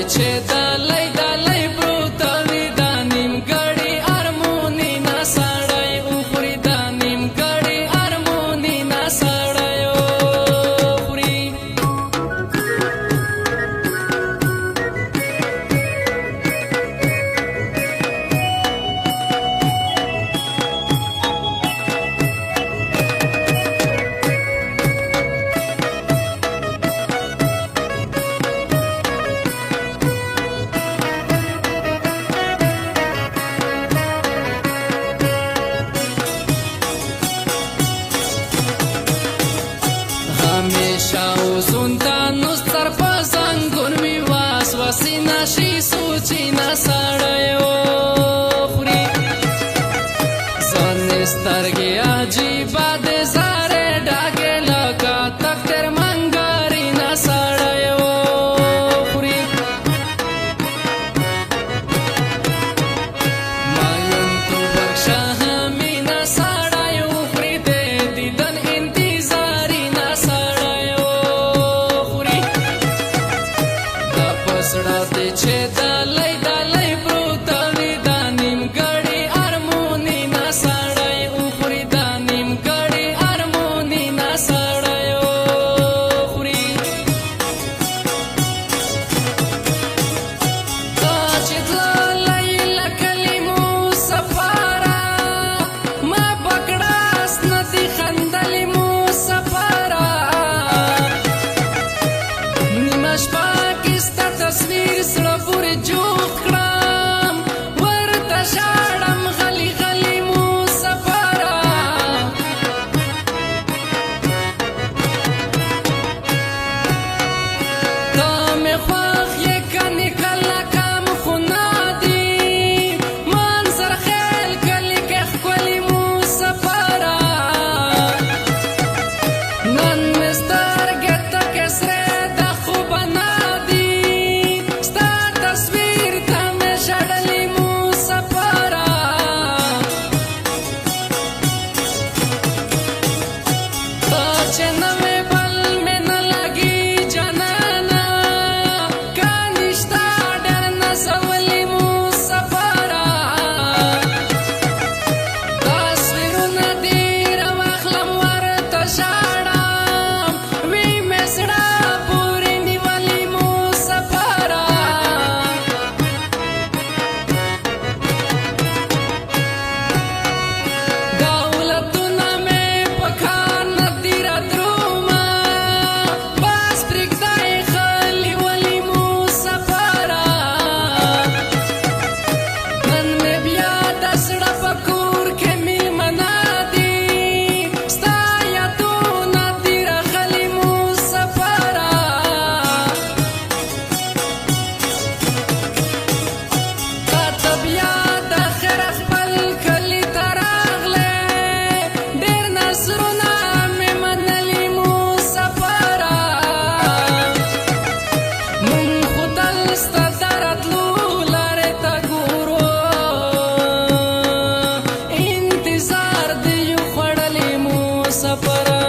چې دلی دلی پروت وي دا نیمګړی ارمونې نه سړی وخوري دا نیمګړی ارمونې نه سړی وخوري همیشه اوسونتانو ستر په زنګون وي وسوسې نشي سوچي نه سړی وخوري ځانې سترګې عجیبه د زارې ډاګې لکه تقدیر منګاري نه سړی وخوري ماین تو بخشه همې نه سړی وخوري د دیدن انتظاري نه سړی وخوري دا په زړه دی چې دلی دلی پروت وي دا نیمګړی ارمونې نه سړی وخوري دا نیمګړی ارمونې نه سړی وخوري تا چې تللی له کلمو سفاره ما پکړاس نه دي خندلې مو سفاره نیمه شپه کې ستا تصویر زړه پورې جوړ کړم ورته ژاړم غلي غلي مو سفاره تا مې خوښ یې کنې کله کم خو نه دي منظر خیل کلي کې ښکلي مو سفاره نن مې سترګې تکې سرې د خوبه نه دي ستا تصویر ته مې ژړلي مو سفاره تا چې نه مې بل مې نه لګي جانانه که نشته ډېر نازولي مو سفاره تصویرونه دې راواخلم ورته ژاړم وی مې زړه پورې نیولي مو سفاره دولتونه مې په کار نه دي رادرومه بس پرېږده یې خلي ولي مو سفاره نن مې بیا د زړه په کور کې مېلمانه دي ستا یادونه دي راغلي مو سفاره تا ته بیا د خیره خپل کلي ته راغلی ډېر نظرونه مې منلي مو سفاره مونږ خو تل ستا د راتلو لارې ته ګورو انتظار دې یو خوړلي مو سفره